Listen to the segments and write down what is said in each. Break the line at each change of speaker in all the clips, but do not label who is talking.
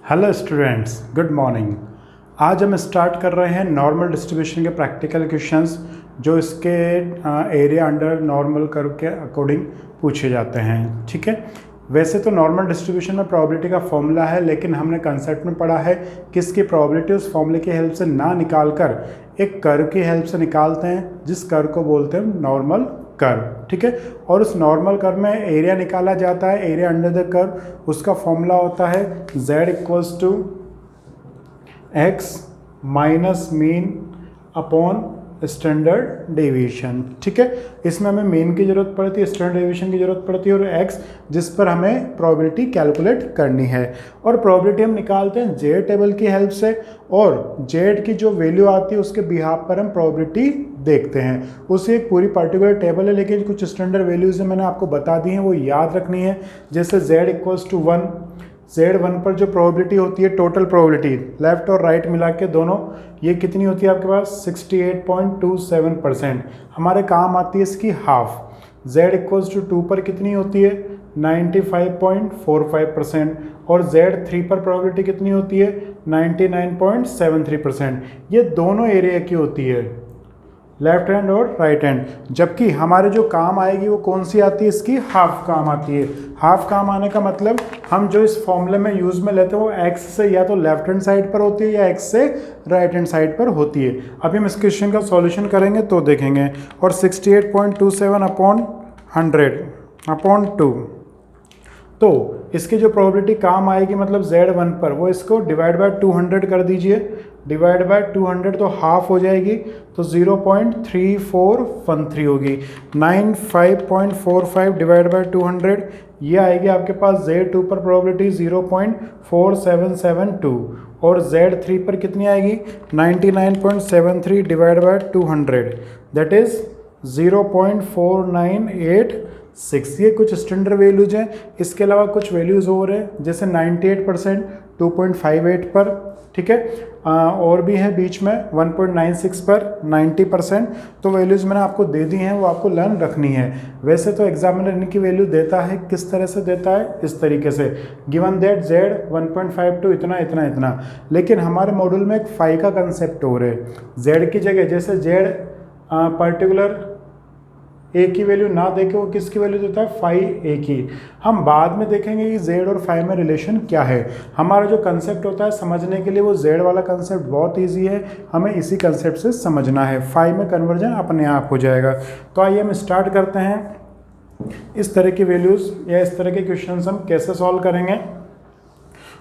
Hello students, good morning. आज हम start कर रहे हैं नॉर्मल डिस्ट्रीब्यूशन के प्रैक्टिकल क्वेश्चंस जो इसके एरिया अंडर नॉर्मल कर्व के अकॉर्डिंग पूछे जाते हैं। ठीक है, वैसे तो नॉर्मल डिस्ट्रीब्यूशन में प्रोबेबिलिटी का फॉर्मूला है, लेकिन हमने कंसेप्ट में पढ़ा है कि इसकी प्रोबेबिलिटी उस फॉर्मूले की हेल्प से ना निकाल कर एक कर्व की हेल्प से निकालते हैं, जिस कर्व को बोलते हैं नॉर्मल कर्व। ठीक है, और उस नॉर्मल कर्व में एरिया निकाला जाता है, एरिया अंडर द कर्व। उसका फॉर्मूला होता है z equals to x minus mean upon standard deviation. ठीक है, इसमें हमें मीन की जरूरत पड़ती है, स्टैंडर्ड डेविएशन की जरूरत पड़ती है, और एक्स जिस पर हमें प्रोबेबिलिटी कैलकुलेट करनी है। और प्रोबेबिलिटी हम निकालते हैं जेड टेबल की हेल्प से, और जेड की जो वैल्यू आती है उसके बिहाफ पर हम प्रोबेबिलिटी देखते हैं। उसे एक पूरी पर्टिकुलर टेबल है, लेकिन कुछ स्टैंडर्ड वैल्यूज मैंने आपको बता दी हैं, वो याद रखनी है। जैसे z इक्वल्स टू 1, Z1 पर जो प्रोबेबिलिटी होती है, टोटल प्रोबेबिलिटी लेफ्ट और राइट मिला के दोनों, ये कितनी होती है आपके पास 68.27%। हमारे काम आती है इसकी हाफ। Z इक्वल्स टू 2 पर कितनी होती है 95.45%, और Z3 पर प्रोबेबिलिटी कितनी होती है 99.73%। ये दोनों एरिया की होती है, लेफ्ट हैंड और राइट हैंड। जबकि हमारे जो काम आएगी वो कौन सी आती है, इसकी हाफ काम आती है। हाफ काम आने का मतलब हम जो इस फॉर्मूले में यूज़ में लेते हैं वो एक्स से या तो लेफ्ट हैंड साइड पर होती है या एक्स से राइट हैंड साइड पर होती है। अभी हम इस क्वेश्चन का सॉल्यूशन करेंगे तो देखेंगे। और 68.27 अपॉन 100 अपॉन 2, तो इसकी जो प्रोबेबिलिटी काम आएगी मतलब Z1 पर, वो इसको डिवाइड बाय 200 कर दीजिए। डिवाइड बाय 200 तो हाफ हो जाएगी, तो 0.3413 होगी। 95.45 डिवाइड बाय 200, ये आएगी आपके पास Z2 पर प्रोबेबिलिटी 0.4772, और Z3 पर कितनी आएगी 99.73 डिवाइड बाय 200, दैट इज़ 0.4986। ये कुछ स्टैंडर्ड वैल्यूज हैं। इसके अलावा कुछ वैल्यूज़ और हैं, जैसे 98% 2.58 पर। ठीक है, और भी है बीच में 1.96 पर, 90%। तो वैल्यूज़ मैंने आपको दे दी हैं, वो आपको लर्न रखनी है। वैसे तो एग्जामिनर इनकी वैल्यू देता है, किस तरह से देता है, इस तरीके से, गिवन दैट Z 1.52 इतना इतना इतना। लेकिन हमारे मॉड्यूल में एक फाई का कंसेप्ट हो रहा है। Z की जगह जैसे Z पर्टिकुलर ए की वैल्यू ना देके वो किसकी वैल्यू देता है, फाई ए की। हम बाद में देखेंगे कि जेड और फाई में रिलेशन क्या है। हमारा जो कंसेप्ट होता है समझने के लिए, वो जेड वाला कंसेप्ट बहुत इजी है, हमें इसी कंसेप्ट से समझना है। फाई में कन्वर्जन अपने आप हो जाएगा। तो आइए हम स्टार्ट करते हैं। इस तरह की वैल्यूज़ या इस तरह के क्वेश्चन हम कैसे सॉल्व करेंगे,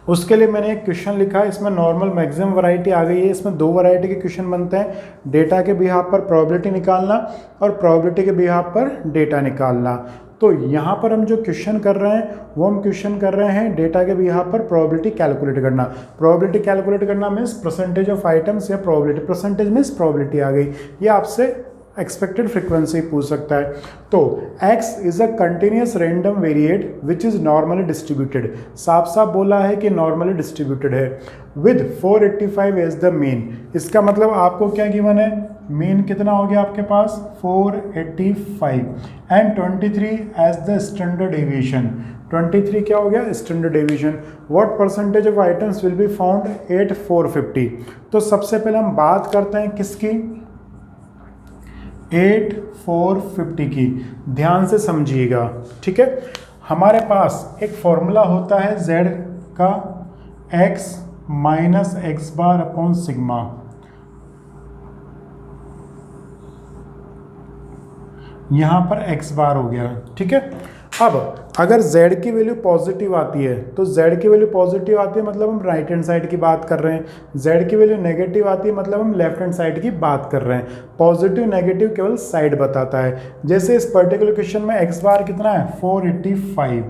उसके लिए मैंने एक क्वेश्चन लिखा है। इसमें नॉर्मल मैक्सिमम वैरायटी आ गई है। इसमें दो वैरायटी के क्वेश्चन बनते हैं, डेटा के बिहाफ पर प्रोबेबिलिटी निकालना और प्रोबेबिलिटी के बिहाफ पर डेटा निकालना। तो यहाँ पर हम जो क्वेश्चन कर रहे हैं वो हम क्वेश्चन कर रहे हैं डेटा के बिहाफ पर प्रोबेबिलिटी कैलकुलेट करना। प्रोबेबिलिटी कैलकुलेट करना मीन्स परसेंटेज ऑफ आइटम्स या प्रोबेबिलिटी। परसेंटेज मीन्स प्रोबेबिलिटी आ गई। ये आपसे एक्सपेक्टेड फ्रीक्वेंसी पूछ सकता है। तो x is a continuous random variate which is normally distributed. साफ साफ बोला है कि नॉर्मली डिस्ट्रीब्यूटेड है, विद 485 एज द मीन। इसका मतलब आपको क्या गिवन है, मीन कितना हो गया आपके पास 485 and 23 as the standard deviation. 23 क्या हो गया standard deviation. What percentage of items will be found at 450। तो सबसे पहले हम बात करते हैं किसकी, 8450 की। ध्यान से समझिएगा, ठीक है। हमारे पास एक फॉर्मूला होता है z का, x minus x bar upon sigma. यहाँ पर x बार हो गया, ठीक है। अब अगर z की वैल्यू पॉजिटिव आती है, तो z की वैल्यू पॉजिटिव आती है मतलब हम राइट हैंड साइड की बात कर रहे हैं। z की वैल्यू नेगेटिव आती है मतलब हम लेफ्ट हैंड साइड की बात कर रहे हैं। पॉजिटिव नेगेटिव केवल साइड बताता है। जैसे इस पर्टिकुलर क्वेश्चन में x बार कितना है 485,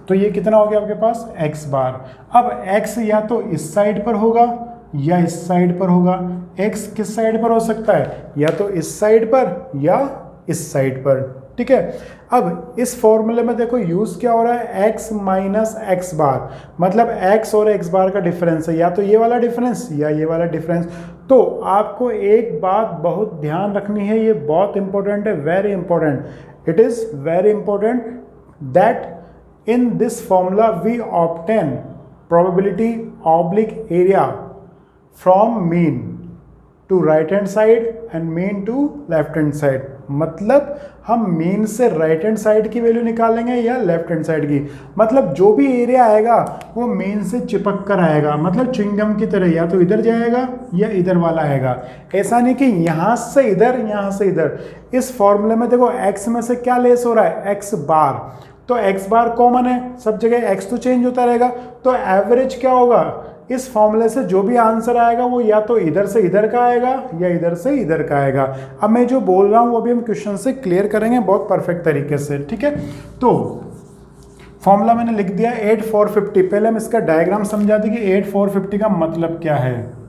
तो ये कितना हो गया आपके पास x बार। अब x या तो इस साइड पर होगा या इस साइड पर होगा। x किस साइड पर हो सकता है, या तो इस साइड पर या इस साइड पर, ठीक है। अब इस फॉर्मूले में देखो यूज क्या हो रहा है, x माइनस एक्स बार, मतलब x और x बार का डिफरेंस है, या तो ये वाला डिफरेंस या ये वाला डिफरेंस। तो आपको एक बात बहुत ध्यान रखनी है, ये बहुत इंपॉर्टेंट है, very important. It is very important that in this formula we obtain probability oblique area from mean to right hand side and mean to left hand side. मतलब हम मीन से राइट हैंड साइड की value निकालेंगे या left hand side की। मतलब जो भी एरिया आएगा वो मीन से चिपक कर आएगा, मतलब च्युइंगम की तरह या तो इधर जाएगा या इधर वाला आएगा। ऐसा नहीं कि यहाँ से इधर यहाँ से इधर। इस फॉर्मूले में देखो x में से क्या लेस हो रहा है, x बार, तो x बार कॉमन है, सब जगह x तो चेंज होता रहेगा, तो एवरेज क्या होगा, इस फॉर्मूले से जो भी आंसर आएगा वो या तो इधर से इधर का आएगा या इधर से इधर का आएगा। अब मैं जो बोल रहा हूँ वो भी हम क्वेश्चन से क्लियर करेंगे बहुत परफेक्ट तरीके से, ठीक है। तो फॉर्मूला मैंने लिख दिया 8,450। पहले हम इसका डायग्राम समझा दें कि 8,450 का मतलब क्या है।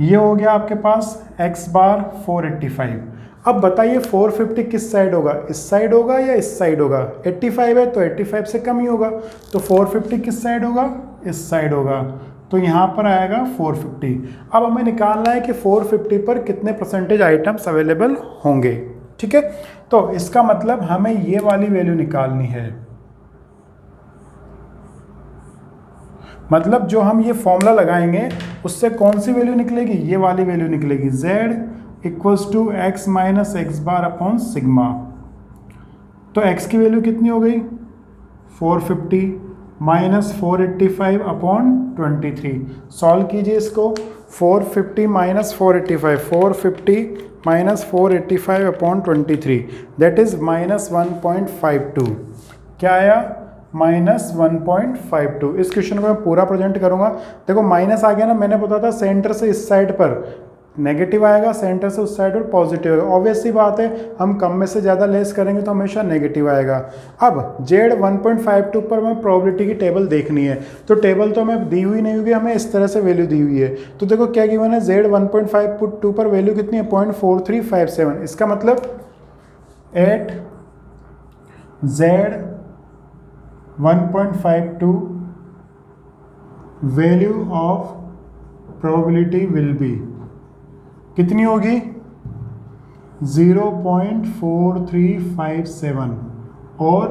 ये हो गया आपके पास x बार 485। अब बताइए 450 किस साइड होगा, इस साइड होगा या इस साइड होगा। 85 है तो 85 से कम ही होगा, तो 450 किस साइड होगा, इस साइड होगा, तो यहाँ पर आएगा 450। अब हमें निकालना है कि 450 पर कितने परसेंटेज आइटम्स अवेलेबल होंगे, ठीक है। तो इसका मतलब हमें ये वाली वैल्यू निकालनी है। मतलब जो हम ये फॉर्मूला लगाएंगे उससे कौन सी वैल्यू निकलेगी, ये वाली वैल्यू निकलेगी, z equals to x minus x bar upon sigma. तो x की वैल्यू कितनी हो गई 450 माइनस 485 अपॉन 23। सॉल्व कीजिए इसको, 450 minus 485, 450 minus 485 upon 23, that is minus 1.52। क्या आया, माइनस 1.52। इस क्वेश्चन को मैं पूरा प्रेजेंट करूंगा। देखो माइनस आ गया ना, मैंने बताया था सेंटर से इस साइड पर नेगेटिव आएगा, सेंटर से उस साइड पर पॉजिटिव आएगा। ऑब्वियस सी बात है, हम कम में से ज़्यादा लेस करेंगे तो हमेशा नेगेटिव आएगा। अब Z 1.52 पर हमें प्रोबेबिलिटी की टेबल देखनी है, तो टेबल तो हमें दी हुई नहीं होगी, हमें इस तरह से वैल्यू दी हुई है। तो देखो क्या गिवन है, Z 1.52 पर वैल्यू कितनी है 0.4357। इसका मतलब at Z 1.52 value of probability will be कितनी होगी 0.4357 और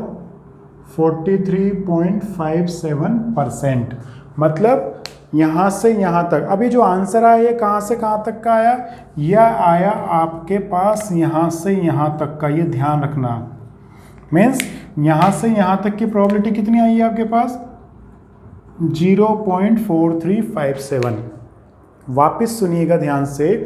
43.57%। मतलब यहाँ से यहाँ तक। अभी जो आंसर आया ये कहाँ से कहाँ तक का आया, यह आया आपके पास यहाँ से यहाँ तक का, ये ध्यान रखना। मीन्स यहाँ से यहाँ तक की प्रोबेबिलिटी कितनी आई है आपके पास 0.4357। वापस सुनिएगा ध्यान से,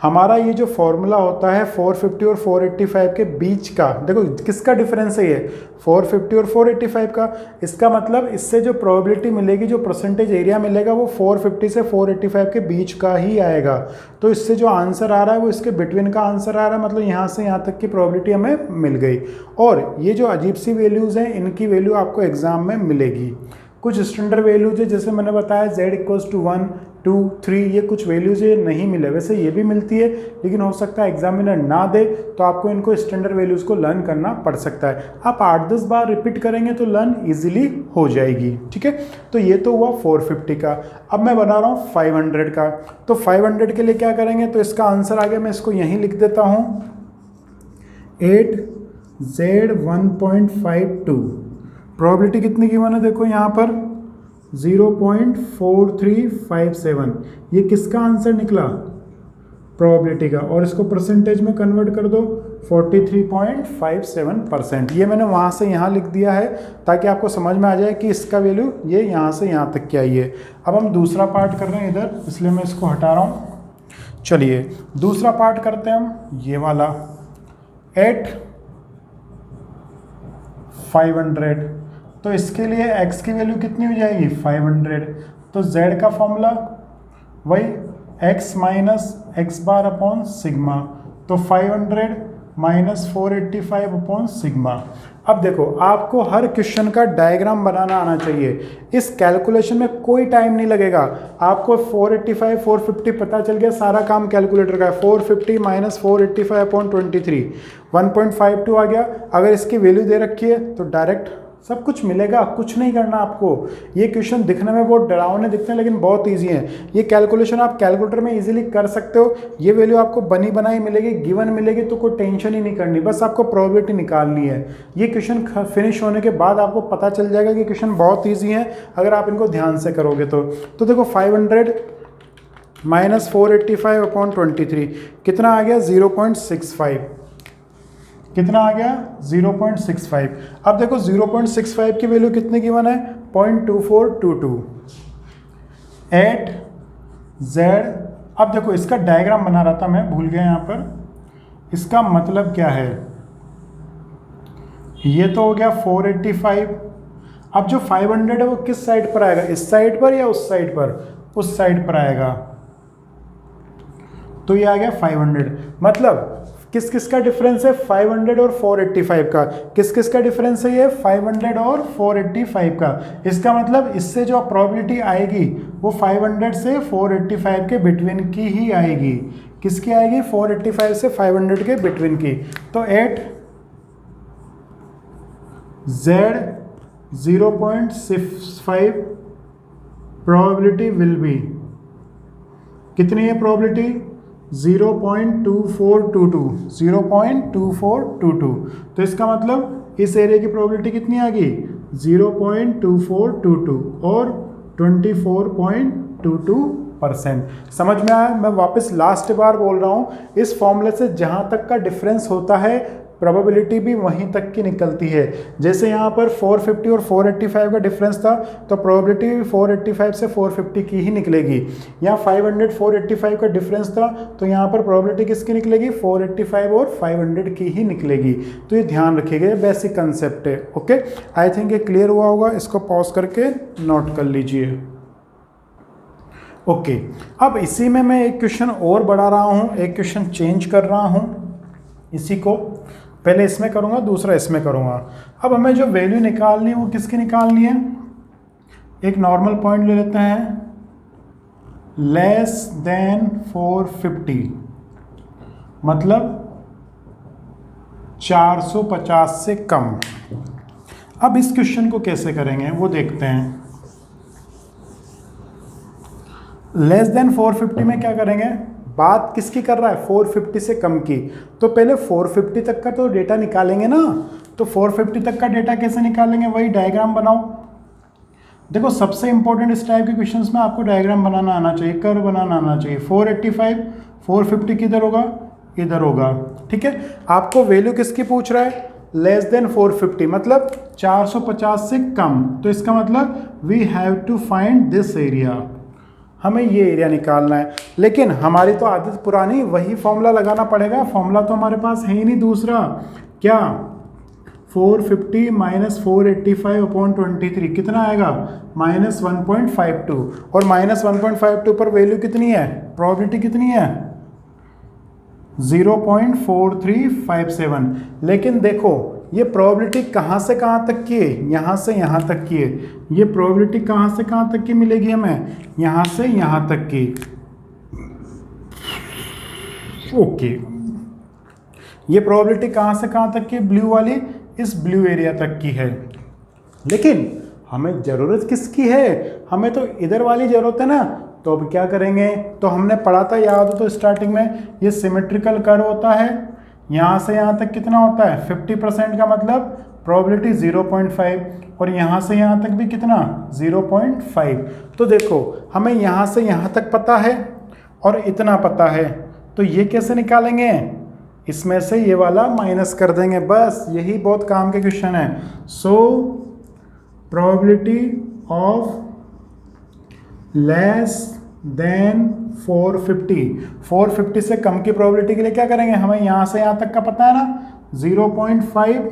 हमारा ये जो फॉर्मूला होता है 450 और 485 के बीच का, देखो किसका डिफरेंस है ये 450 और 485 का। इसका मतलब इससे जो प्रोबेबिलिटी मिलेगी, जो परसेंटेज एरिया मिलेगा वो 450 से 485 के बीच का ही आएगा। तो इससे जो आंसर आ रहा है वो इसके बिटवीन का आंसर आ रहा है, मतलब यहाँ से यहाँ तक की प्रोबेबिलिटी हमें मिल गई। और ये जो अजीब सी वैल्यूज़ हैं इनकी वैल्यू आपको एग्जाम में मिलेगी। कुछ स्टैंडर्ड वैल्यूज है, जैसे मैंने बताया z इक्वल्स टू 1, 2, 3, ये कुछ वैल्यूज ये नहीं मिले। वैसे ये भी मिलती है, लेकिन हो सकता है एग्जामिनर ना दे तो आपको इनको स्टैंडर्ड वैल्यूज को लर्न करना पड़ सकता है। आप 8-10 बार रिपीट करेंगे तो लर्न इजीली हो जाएगी, ठीक है। तो ये तो हुआ 450 का। अब मैं बना रहा हूँ 500 का। तो 500 के लिए क्या करेंगे, तो इसका आंसर आ गया, मैं इसको यहीं लिख देता हूँ 8z 1.52। प्रोबेबिलिटी कितनी की मैंने, देखो यहाँ पर 0.4357। ये किसका आंसर निकला, प्रोबेबिलिटी का, और इसको परसेंटेज में कन्वर्ट कर दो 43.57%। ये मैंने वहाँ से यहाँ लिख दिया है ताकि आपको समझ में आ जाए कि इसका वैल्यू ये यहाँ से यहाँ तक क्या ही है। अब हम दूसरा पार्ट कर रहे हैं इधर, इसलिए मैं इसको हटा रहा हूँ। चलिए दूसरा पार्ट करते हैं हम, ये वाला एट 500। तो इसके लिए x की वैल्यू कितनी हो जाएगी 500। तो z का फॉर्मूला वही x minus x bar upon sigma. तो 500 माइनस 485 अपॉन सिग्मा। अब देखो आपको हर क्वेश्चन का डायग्राम बनाना आना चाहिए। इस कैलकुलेशन में कोई टाइम नहीं लगेगा। आपको 485 450 पता चल गया, सारा काम कैलकुलेटर का है। 450 माइनस 485 अपॉन 23 1.52 आ गया। अगर इसकी वैल्यू दे रखी है तो डायरेक्ट सब कुछ मिलेगा, कुछ नहीं करना आपको। ये क्वेश्चन दिखने में बहुत डरावने दिखते हैं लेकिन बहुत इजी है। ये कैलकुलेशन आप कैलकुलेटर में इजीली कर सकते हो। ये वैल्यू आपको बनी बनाई मिलेगी, गिवन मिलेगी, तो कोई टेंशन ही नहीं करनी, बस आपको प्रोबेबिलिटी निकालनी है। ये क्वेश्चन फिनिश होने के बाद आपको पता चल जाएगा कि क्वेश्चन बहुत ईजी है अगर आप इनको ध्यान से करोगे तो देखो 500 माइनस 485/23 कितना आ गया 0.65, कितना आ गया 0.65। अब देखो 0.65 की वैल्यू कितने गिवन है 0.2422 एट जेड। अब देखो इसका डायग्राम बना रहा था मैं, भूल गया यहाँ पर। इसका मतलब क्या है, ये तो हो गया 485। अब जो 500 है वो किस साइड पर आएगा, इस साइड पर या उस साइड पर, उस साइड पर आएगा, तो ये आ गया 500। मतलब किस किस का डिफरेंस है 500 और 485 का, किस किस का डिफरेंस है ये 500 और 485 का। इसका मतलब इससे जो प्रोबेबिलिटी आएगी वो 500 से 485 के बिटवीन की ही आएगी। किसकी आएगी 485 से 500 के बिटवीन की। तो at Z 0.65 probability will be, कितनी है प्रोबेबिलिटी 0.2422, 0.2422। तो इसका मतलब इस एरिया की प्रोबेबिलिटी कितनी आ गई 0.2422 और 24.22%। समझ में आया? मैं वापस लास्ट बार बोल रहा हूँ, इस फॉर्मूले से जहाँ तक का डिफरेंस होता है प्रोबेबिलिटी भी वहीं तक की निकलती है। जैसे यहाँ पर 450 और 485 का डिफरेंस था तो प्रोबेबिलिटी भी 485 से 450 की ही निकलेगी। यहाँ 500 485 का डिफरेंस था तो यहाँ पर प्रोबेबिलिटी किसकी निकलेगी 485 और 500 की ही निकलेगी। तो ये ध्यान रखिएगा, ये बेसिक कंसेप्ट है। ओके, आई थिंक ये क्लियर हुआ होगा। इसको पॉज करके नोट कर लीजिए। ओके, अब इसी में मैं एक क्वेश्चन और बढ़ा रहा हूँ, एक क्वेश्चन चेंज कर रहा हूँ। इसी को पहले इसमें करूँगा, दूसरा इसमें करूँगा। अब हमें जो वैल्यू निकालनी है वो किसकी निकालनी है, एक नॉर्मल पॉइंट ले लेते हैं, लेस देन 450, मतलब 450 से कम। अब इस क्वेश्चन को कैसे करेंगे वो देखते हैं। लेस देन 450 में क्या करेंगे, बात किसकी कर रहा है 450 से कम की, तो पहले 450 तक का तो डेटा निकालेंगे ना। तो 450 तक का डेटा कैसे निकालेंगे, वही डायग्राम बनाओ। देखो सबसे इंपॉर्टेंट इस टाइप के क्वेश्चंस में आपको डायग्राम बनाना आना चाहिए, कर्व बनाना आना चाहिए। 485 450 किधर होगा, इधर होगा। ठीक है, आपको वैल्यू किसकी पूछ रहा है, लेस देन 450 मतलब 450 से कम। तो इसका मतलब we have to find this area, हमें ये एरिया निकालना है। लेकिन हमारी तो आदत पुरानी, वही फॉर्मूला लगाना पड़ेगा। फॉर्मूला तो हमारे पास है ही नहीं दूसरा, क्या 450 माइनस 485/23 कितना आएगा -1.52, और -1.52 पर वैल्यू कितनी है, प्रोबेबिलिटी कितनी है 0.4357। लेकिन देखो ये प्रोबेबिलिटी कहाँ से कहाँ तक की है, यहाँ से यहाँ तक की है। ये प्रोबेबिलिटी कहाँ से कहाँ तक की मिलेगी हमें, यहाँ से यहाँ तक की। ओके, ये प्रोबेबिलिटी कहाँ से कहाँ तक की, ब्लू वाली इस ब्लू एरिया तक की है। लेकिन हमें ज़रूरत किसकी है, हमें तो इधर वाली ज़रूरत है ना। तो अब क्या करेंगे, तो हमने पढ़ा था, याद हो तो स्टार्टिंग में, ये सिमेट्रिकल कर्व होता है। यहाँ से यहाँ तक कितना होता है 50% का मतलब प्रोबेबिलिटी 0.5, और यहाँ से यहाँ तक भी कितना 0.5। तो देखो हमें यहाँ से यहाँ तक पता है और इतना पता है, तो ये कैसे निकालेंगे, इसमें से ये वाला माइनस कर देंगे, बस यही बहुत काम के क्वेश्चन है। So probability of less than 450 से कम की प्रोबेबिलिटी के लिए क्या करेंगे, हमें यहाँ से यहाँ तक का पता है ना 0.5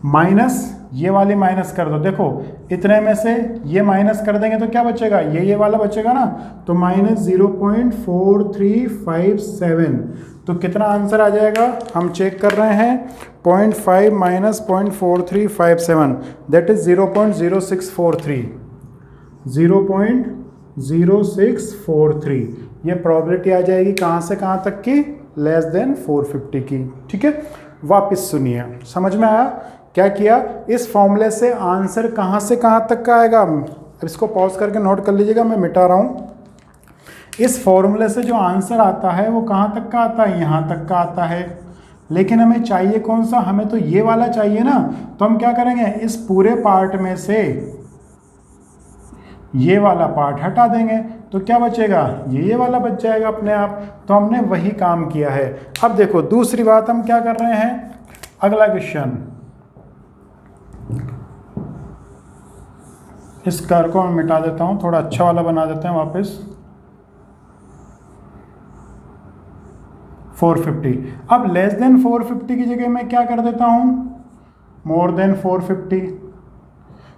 माइनस ये वाली माइनस कर दो। देखो इतने में से ये माइनस कर देंगे तो क्या बचेगा, ये वाला बचेगा ना, तो -0.4357। तो कितना आंसर आ जाएगा, हम चेक कर रहे हैं 0.5 माइनस 0.4357 दैट इज 0.0643, 0.0643। ये प्रोबेबिलिटी आ जाएगी कहाँ से कहाँ तक की, लेस देन 450 की। ठीक है, वापस सुनिए, समझ में आया। क्या किया, इस फॉर्मूले से आंसर कहाँ से कहाँ तक का आएगा। अब इसको पॉज करके नोट कर लीजिएगा, मैं मिटा रहा हूँ। इस फॉर्मूले से जो आंसर आता है वो कहाँ तक का आता है, यहाँ तक का आता है। लेकिन हमें चाहिए कौन सा, हमें तो ये वाला चाहिए ना। तो हम क्या करेंगे, इस पूरे पार्ट में से ये वाला पार्ट हटा देंगे, तो क्या बचेगा, ये वाला बच जाएगा अपने आप। तो हमने वही काम किया है। अब देखो दूसरी बात हम क्या कर रहे हैं, अगला क्वेश्चन, इस कर को मैं मिटा देता हूं, थोड़ा अच्छा वाला बना देते हैं वापस। 450। अब लेस देन 450 की जगह मैं क्या कर देता हूं, मोर देन 450।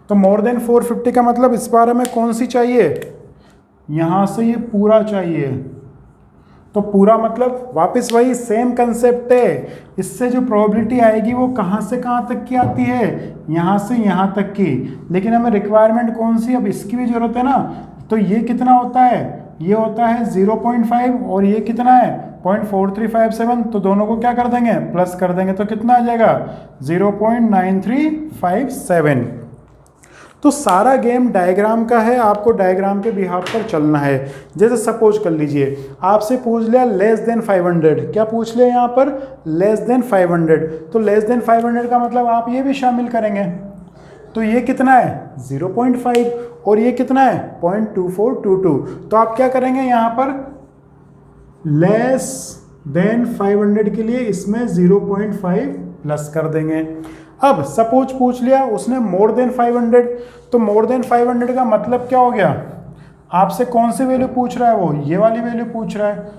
तो मोर देन 450 का मतलब इस बार हमें कौन सी चाहिए, यहां से ये पूरा चाहिए। तो पूरा मतलब वापस वही सेम कंसेप्ट है, इससे जो प्रोबेबिलिटी आएगी वो कहाँ से कहाँ तक की आती है, यहाँ से यहाँ तक की। लेकिन हमें रिक्वायरमेंट कौन सी, अब इसकी भी जरूरत है ना। तो ये कितना होता है, ये होता है 0.5 और ये कितना है 0.4357। तो दोनों को क्या कर देंगे, प्लस कर देंगे, तो कितना आ जाएगा 0.9357। तो सारा गेम डायग्राम का है, आपको डायग्राम के बिहाफ पर चलना है। जैसे सपोज कर लीजिए आपसे पूछ लिया लेस देन 500, क्या पूछ लिया यहाँ पर, लेस देन 500। तो लेस देन 500 का मतलब आप ये भी शामिल करेंगे। तो ये कितना है 0.5 और ये कितना है 0.2422। तो आप क्या करेंगे यहाँ पर, लेस देन 500 के लिए इसमें 0.5 प्लस कर देंगे। अब सपोज पूछ लिया उसने मोर देन 500, तो मोर देन 500 का मतलब क्या हो गया, आपसे कौन सी वैल्यू पूछ रहा है, वो ये वाली वैल्यू पूछ रहा है।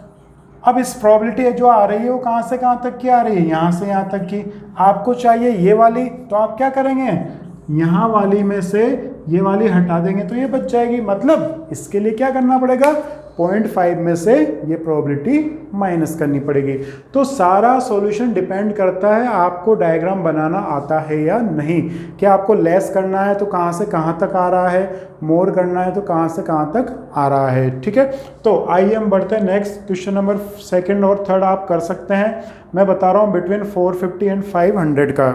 अब इस प्रोबेबिलिटी जो आ रही है वो कहाँ से कहाँ तक की आ रही है, यहाँ से यहाँ तक की। आपको चाहिए ये वाली, तो आप क्या करेंगे, यहाँ वाली में से ये वाली हटा देंगे तो ये बच जाएगी। मतलब इसके लिए क्या करना पड़ेगा, 0.5 में से ये प्रोबेबिलिटी माइनस करनी पड़ेगी। तो सारा सॉल्यूशन डिपेंड करता है आपको डायग्राम बनाना आता है या नहीं। क्या आपको लेस करना है तो कहाँ से कहाँ तक आ रहा है, मोर करना है तो कहाँ से कहाँ तक आ रहा है। ठीक है, तो आइए हम बढ़ते हैं नेक्स्ट क्वेश्चन नंबर 2 और 3 आप कर सकते हैं। मैं बता रहा हूँ बिटवीन 450 एंड 500 का।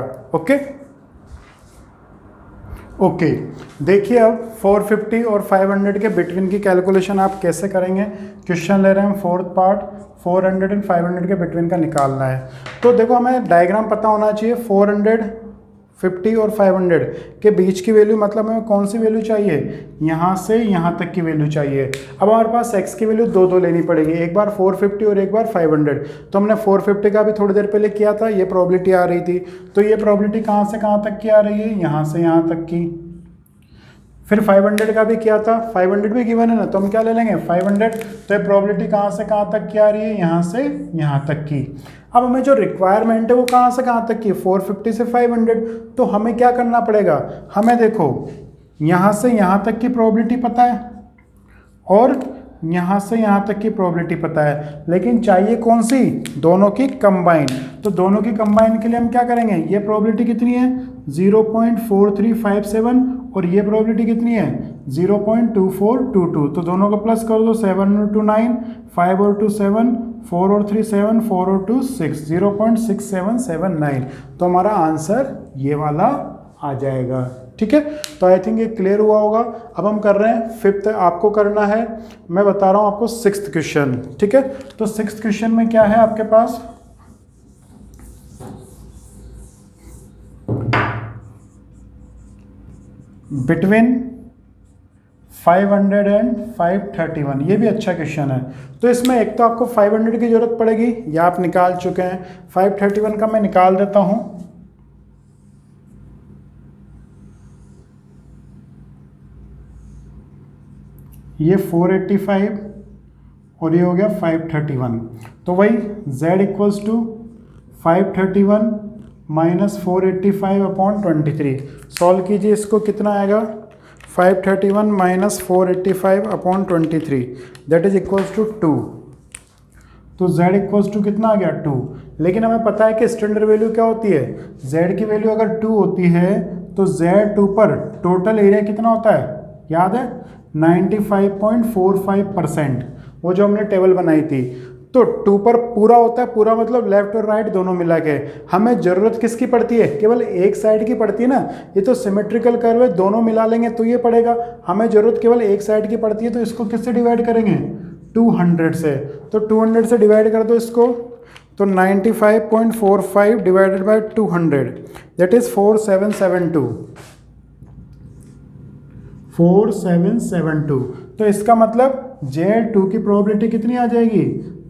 ओके, देखिए अब 450 और 500 के बिटवीन की कैलकुलेशन आप कैसे करेंगे। क्वेश्चन ले रहे हैं हम 4th पार्ट, 400 एंड 500 के बिटवीन का निकालना है। तो देखो हमें डायग्राम पता होना चाहिए, 450 और 500 के बीच की वैल्यू, मतलब हमें कौन सी वैल्यू चाहिए, यहाँ से यहाँ तक की वैल्यू चाहिए। अब हमारे पास x की वैल्यू दो लेनी पड़ेगी, एक बार 450 और एक बार 500। तो हमने 450 का भी थोड़ी देर पहले किया था, ये प्रोबेबिलिटी आ रही थी। तो ये प्रोबेबिलिटी कहाँ से कहाँ तक की आ रही है, यहाँ से यहाँ तक की। फिर 500 का भी किया था, 500 भी गिवन है ना, तो हम क्या ले लेंगे 500। तो ये प्रोबेबिलिटी कहाँ से कहाँ तक की आ रही है, यहाँ से यहाँ तक की। अब हमें जो रिक्वायरमेंट है वो कहाँ से कहाँ तक की, 450 से 500। तो हमें क्या करना पड़ेगा, हमें देखो यहाँ से यहाँ तक की प्रोबेबिलिटी पता है और यहाँ से यहाँ तक की प्रोबेबिलिटी पता है, लेकिन चाहिए कौन सी, दोनों की कंबाइन। तो दोनों की कंबाइन के लिए हम क्या करेंगे, ये प्रोबेबिलिटी कितनी है 0.4357 और ये प्रोबेबिलिटी कितनी है 0.2422। तो दोनों को प्लस कर दो, 7 और 2 9, 5 और 2 7, 4 और 3 7, 4 और 2 6, 0.6779। तो हमारा आंसर ये वाला आ जाएगा। ठीक है, तो आई थिंक ये क्लियर हुआ होगा। अब हम कर रहे हैं 5th, आपको करना है, मैं बता रहा हूँ आपको 6th क्वेश्चन। ठीक है, तो 6th क्वेश्चन में क्या है आपके पास, बिटवीन 500 एंड 531। ये भी अच्छा क्वेश्चन है। तो इसमें एक तो आपको 500 की जरूरत पड़ेगी, या आप निकाल चुके हैं। 531 का मैं निकाल देता हूं। ये 485 और ये हो गया 531। तो वही z equals to 531 minus 485/23। Solve कीजिए इसको, कितना आएगा 531 minus 485/23, that is equals to 2। तो z इक्वल्स टू कितना आ गया 2। लेकिन हमें पता है कि स्टैंडर्ड वैल्यू क्या होती है, z की वैल्यू अगर 2 होती है तो Z2 पर टोटल एरिया कितना होता है, याद है 95.45%, वो जो हमने टेबल बनाई थी। तो 2 पर पूरा होता है, पूरा मतलब लेफ्ट और राइट दोनों मिला के। हमें ज़रूरत किसकी पड़ती है, केवल एक साइड की पड़ती है ना, ये तो सिमेट्रिकल कर्व है, दोनों मिला लेंगे तो ये पड़ेगा। हमें ज़रूरत केवल एक साइड की पड़ती है, तो इसको किससे डिवाइड करेंगे, 200 से। तो 200 से डिवाइड कर दो इसको, तो 95.45 डिवाइडेड बाई 200 दैट इज़ 4772। तो इसका मतलब Z2 की प्रोबेबिलिटी कितनी आ जाएगी,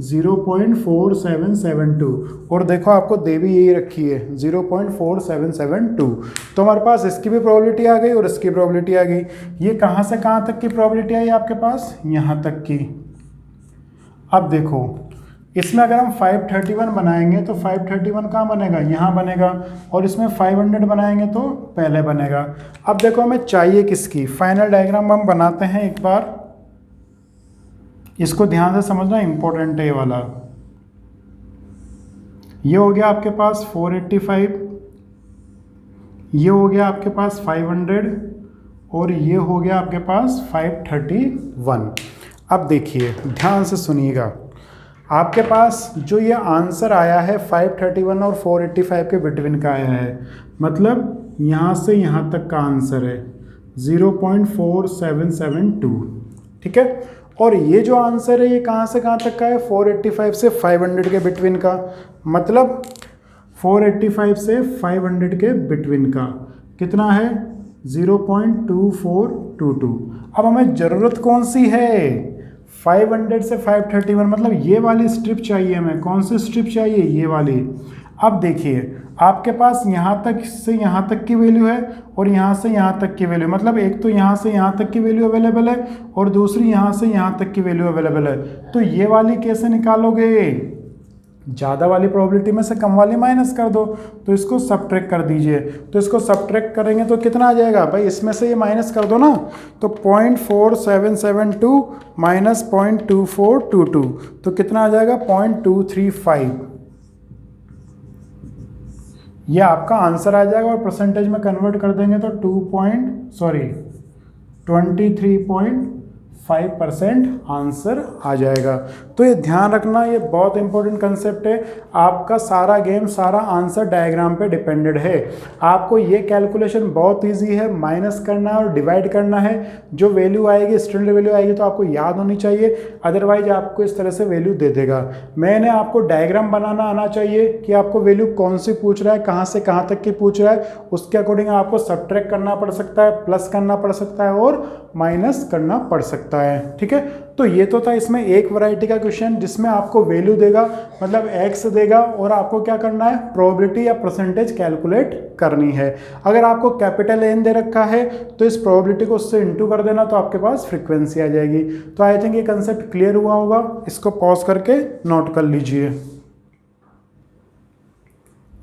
0.4772। और देखो आपको दे भी यही रखी है 0.4772। तो हमारे पास इसकी भी प्रोबेबिलिटी आ गई और इसकी प्रोबेबिलिटी आ गई। ये कहाँ से कहाँ तक की प्रोबेबिलिटी आई आपके पास, यहाँ तक की। अब देखो इसमें अगर हम 531 बनाएंगे तो 531 कहाँ बनेगा, यहाँ बनेगा, और इसमें 500 बनाएंगे तो पहले बनेगा। अब देखो हमें चाहिए किसकी, फाइनल डायग्राम हम बनाते हैं एक बार, इसको ध्यान से समझना, इंपॉर्टेंट है ये वाला। ये हो गया आपके पास 485, ये हो गया आपके पास 500, और ये हो गया आपके पास 531। अब देखिए ध्यान से सुनिएगा, आपके पास जो ये आंसर आया है 531 और 485 के बिटवीन का आया है, मतलब यहाँ से यहाँ तक का आंसर है 0.4772, ठीक है। और ये जो आंसर है ये कहाँ से कहाँ तक का है, 485 से 500 के बिटवीन का, मतलब 485 से 500 के बिटवीन का कितना है, 0.2422। अब हमें ज़रूरत कौन सी है, 500 से 531, मतलब ये वाली स्ट्रिप चाहिए हमें। कौन सी स्ट्रिप चाहिए, ये वाली। अब देखिए आपके पास यहाँ तक से यहाँ तक की वैल्यू है और यहाँ से यहाँ तक की वैल्यू, मतलब एक तो यहाँ से यहाँ तक की वैल्यू अवेलेबल है और दूसरी यहाँ से यहाँ तक की वैल्यू अवेलेबल है। तो ये वाली कैसे निकालोगे, ज़्यादा वाली प्रोबेबिलिटी में से कम वाली माइनस कर दो, तो इसको सब्ट्रैक्ट कर दीजिए। तो इसको सब्ट्रैक्ट करेंगे तो कितना आ जाएगा भाई, इसमें से ये माइनस कर दो ना, तो 0.4772 माइनस 0.2422, तो कितना आ जाएगा 0.235। ये आपका आंसर आ जाएगा, और परसेंटेज में कन्वर्ट कर देंगे तो 23.5% आंसर आ जाएगा। तो ये ध्यान रखना, ये बहुत इंपॉर्टेंट कंसेप्ट है। आपका सारा गेम, सारा आंसर डायग्राम पे डिपेंडेड है। आपको ये कैलकुलेशन बहुत इजी है, माइनस करना है और डिवाइड करना है। जो वैल्यू आएगी, स्टैंडर्ड वैल्यू आएगी तो आपको याद होनी चाहिए, अदरवाइज आपको इस तरह से वैल्यू दे देगा। मैंने आपको डायग्राम बनाना आना चाहिए कि आपको वैल्यू कौन सी पूछ रहा है, कहाँ से कहाँ तक की पूछ रहा है, उसके अकॉर्डिंग आपको सब्ट्रैक्ट करना पड़ सकता है, प्लस करना पड़ सकता है और माइनस करना पड़ सकता है, ठीक है। तो ये तो था इसमें एक वैरायटी का क्वेश्चन जिसमें आपको वैल्यू देगा, मतलब एक्स देगा, और आपको क्या करना है, प्रोबेबिलिटी या परसेंटेज कैलकुलेट करनी है। अगर आपको कैपिटल एन दे रखा है तो इस प्रोबेबिलिटी को उससे इंटू कर देना, तो आपके पास फ्रीक्वेंसी आ जाएगी। तो आई थिंक ये कंसेप्ट क्लियर हुआ होगा, इसको पॉज करके नोट कर लीजिए।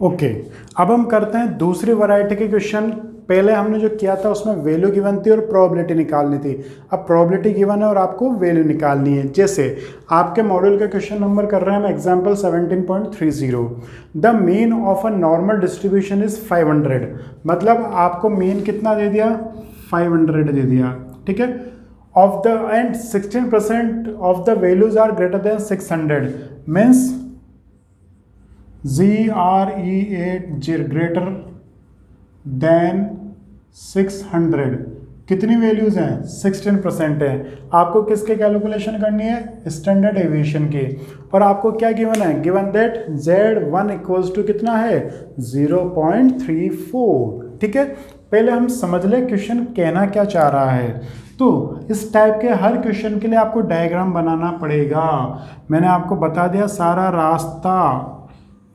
ओके, अब हम करते हैं दूसरी वैरायटी के क्वेश्चन। पहले हमने जो किया था उसमें वैल्यू गिवन थी और प्रोबेबिलिटी निकालनी थी। अब प्रोबेबिलिटी गिवन है और आपको वैल्यू निकालनी है। जैसे आपके मॉड्यूल का क्वेश्चन नंबर कर रहे हैं हम example 17.30, the mean of a normal distribution is 500, मतलब आपको मीन कितना दे दिया, 500 दे दिया, ठीक है। Of the end 16% of the values are greater than 600, means GRE8 greater than 600, कितनी वैल्यूज हैं, 16% है। आपको किसके कैलकुलेशन करनी है, स्टैंडर्ड एविएशन की। और आपको क्या गिवन है, given that Z1 equals to कितना है, 0.34, ठीक है। पहले हम समझ ले क्वेश्चन कहना क्या चाह रहा है। तो इस टाइप के हर क्वेश्चन के लिए आपको डायग्राम बनाना पड़ेगा। मैंने आपको बता दिया सारा रास्ता,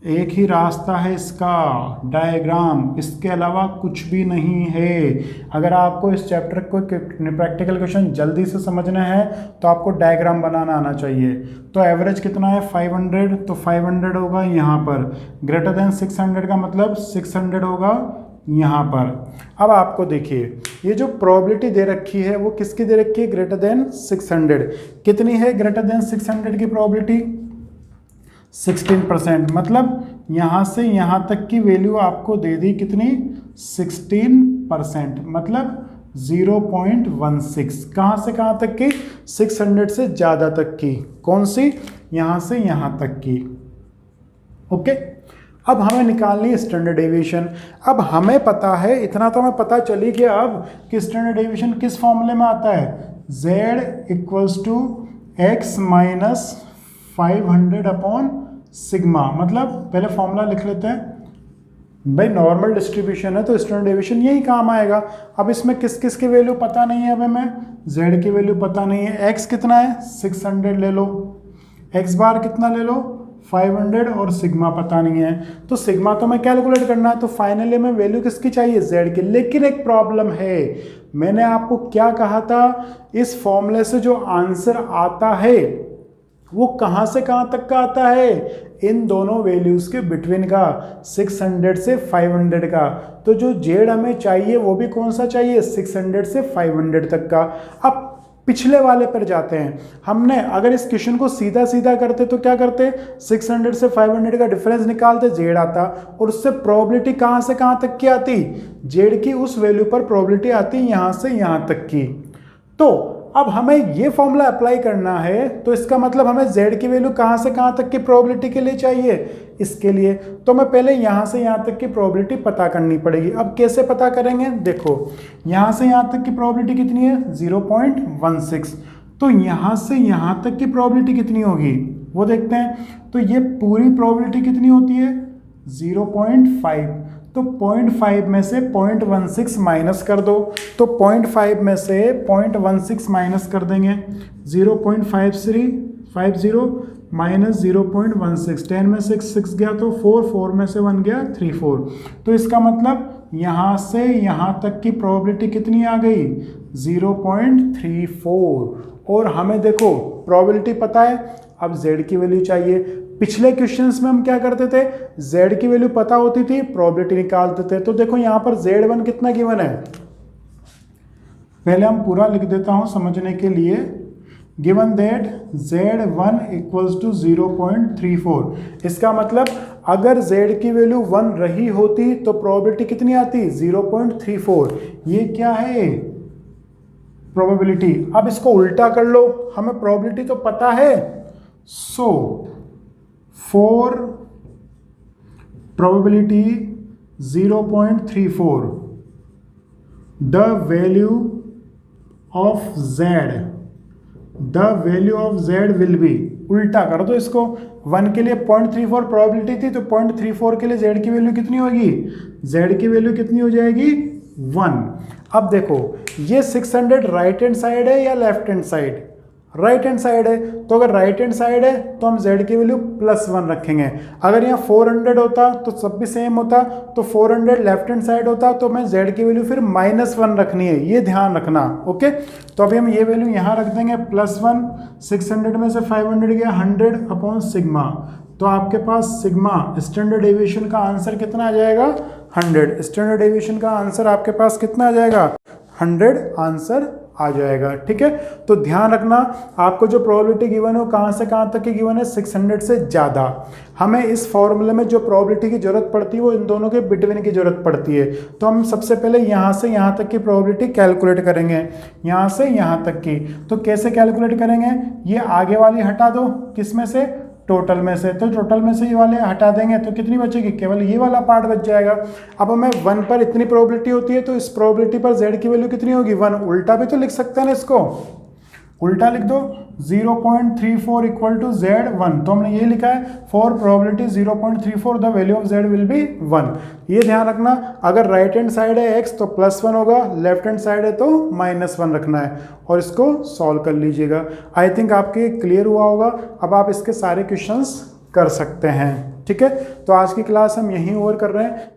एक ही रास्ता है इसका, डायग्राम, इसके अलावा कुछ भी नहीं है। अगर आपको इस चैप्टर को प्रैक्टिकल क्वेश्चन जल्दी से समझना है तो आपको डायग्राम बनाना आना चाहिए। तो एवरेज कितना है 500, तो 500 होगा यहाँ पर, ग्रेटर देन 600 का मतलब 600 होगा यहाँ पर। अब आपको देखिए ये जो प्रोबेबिलिटी दे रखी है वो किसकी दे रखी है, ग्रेटर देन 600। कितनी है ग्रेटर देन 600 की प्रोबेबिलिटी, 16%, मतलब यहाँ से यहाँ तक की वैल्यू आपको दे दी कितनी, 16%, मतलब 0.16। कहाँ से कहाँ तक की, 600 से ज़्यादा तक की। कौन सी? यहाँ से यहाँ तक की। ओके, अब हमें निकालनी है स्टैंडर्ड डेविएशन। अब हमें पता है, इतना तो हमें पता चली गया अब कि स्टैंडर्ड डेविएशन किस फॉर्मूले में आता है, z equals to x minus 500 upon sigma. मतलब पहले फॉर्मूला लिख लेते हैं भाई, नॉर्मल डिस्ट्रीब्यूशन है तो स्टैंडर्ड डेविएशन यही काम आएगा। अब इसमें किस किस की वैल्यू पता नहीं है, अब हमें z की वैल्यू पता नहीं है। x कितना है 600 ले लो, x बार कितना ले लो 500, और सिग्मा पता नहीं है। तो सिग्मा तो मैं कैलकुलेट करना है, तो फाइनली हमें वैल्यू किसकी चाहिए, z की। लेकिन एक प्रॉब्लम है, मैंने आपको क्या कहा था, इस फॉर्मूले से जो आंसर आता है वो कहाँ से कहाँ तक का आता है, इन दोनों वैल्यूज के बिटवीन का, 600 से 500 का। तो जो z हमें चाहिए वो भी कौन सा चाहिए, 600 से 500 तक का। अब पिछले वाले पर जाते हैं। हमने अगर इस क्वेश्चन को सीधा सीधा करते तो क्या करते, 600 से 500 का डिफरेंस निकालते, z आता, और उससे प्रोबेबिलिटी कहाँ से कहाँ तक की आती, z की उस वैल्यू पर प्रोबेबिलिटी आती यहाँ से यहाँ तक की। तो अब हमें ये फॉर्मूला अप्लाई करना है, तो इसका मतलब हमें z की वैल्यू कहाँ से कहाँ तक की प्रोबेबिलिटी के लिए चाहिए, इसके लिए तो मैं पहले यहाँ से यहाँ तक की प्रोबेबिलिटी पता करनी पड़ेगी। अब कैसे पता करेंगे, देखो यहाँ से यहाँ तक की प्रोबेबिलिटी कितनी है 0.16, तो यहाँ से यहाँ तक की प्रोबेबिलिटी कितनी होगी वो देखते हैं। तो ये पूरी प्रोबेबिलिटी कितनी होती है 0.5, तो 0.5 में से 0.16 माइनस कर दो, तो 0.5 में से 0.16 माइनस कर देंगे, 0.5350 माइनस 0.16, 10 में 6 गया तो 4 में से 1 गया 34। तो इसका मतलब यहाँ से यहाँ तक की प्रोबेबिलिटी कितनी आ गई 0.34। और हमें देखो प्रोबेबिलिटी पता है, अब z की वैल्यू चाहिए। पिछले क्वेश्चंस में हम क्या करते थे, z की वैल्यू पता होती थी, प्रोबेबिलिटी निकालते थे। तो देखो यहाँ पर z1 कितना गिवन है, पहले हम पूरा लिख देता हूँ समझने के लिए। Given that z1 equals to 0.34। इसका मतलब अगर z की वैल्यू 1 रही होती तो प्रोबेबिलिटी कितनी आती 0.34। ये क्या है प्रोबेबिलिटी। अब इसको उल्टा कर लो, हमें प्रोबेबिलिटी तो पता है, so for probability 0.34 the value of z will be, उल्टा कर दो इसको। 1 के लिए 0.34 प्रोबेबिलिटी थी, तो 0.34 के लिए z की वैल्यू कितनी होगी, z की वैल्यू कितनी हो जाएगी 1। अब देखो ये 600 राइट हैंड साइड है या left hand side, right hand side है, तो अगर राइट हैंड साइड है तो हम z की वैल्यू +1 रखेंगे। अगर यहाँ 400 होता तो सब भी सेम होता, तो 400 लेफ्ट हैंड साइड होता तो मैं z की वैल्यू फिर -1 रखनी है, ये ध्यान रखना। ओके, तो अभी हम ये वैल्यू यहाँ रख देंगे +1, 600 में से 500 गया 100 अपॉन सिग्मा, तो आपके पास सिग्मा स्टैंडर्ड डेविएशन का आंसर कितना आ जाएगा 100। स्टैंडर्ड डेविएशन का आंसर आपके पास कितना आ जाएगा 100 आंसर आ जाएगा। ठीक है, तो ध्यान रखना आपको जो प्रोबेबिलिटी गिवन है वो कहाँ से कहाँ तक की गिवन है 600 से ज़्यादा। हमें इस फॉर्मूले में जो प्रोबेबिलिटी की जरूरत पड़ती है वो इन दोनों के बिटवीन की जरूरत पड़ती है। तो हम सबसे पहले यहाँ से यहाँ तक की प्रोबेबिलिटी कैलकुलेट करेंगे, यहाँ से यहाँ तक की। तो कैसे कैलकुलेट करेंगे, ये आगे वाली हटा दो, किस में से टोटल में से, तो टोटल में से ये वाले हटा देंगे तो कितनी बचेगी, केवल ये वाला पार्ट बच जाएगा। अब हमें 1 पर इतनी प्रोबेबिलिटी होती है तो इस प्रोबेबिलिटी पर z की वैल्यू कितनी होगी 1। उल्टा भी तो लिख सकते हैं ना, इसको उल्टा लिख दो 0.34 इक्वल टू z1। तो हमने ये लिखा है for probability 0.34 the value of z will be 1। ये ध्यान रखना, अगर राइट हैंड साइड है x तो +1 होगा, लेफ्ट हैंड साइड है तो -1 रखना है, और इसको सॉल्व कर लीजिएगा। आई थिंक आपके क्लियर हुआ होगा। अब आप इसके सारे क्वेश्चंस कर सकते हैं। ठीक है, तो आज की क्लास हम यहीं ओवर कर रहे हैं।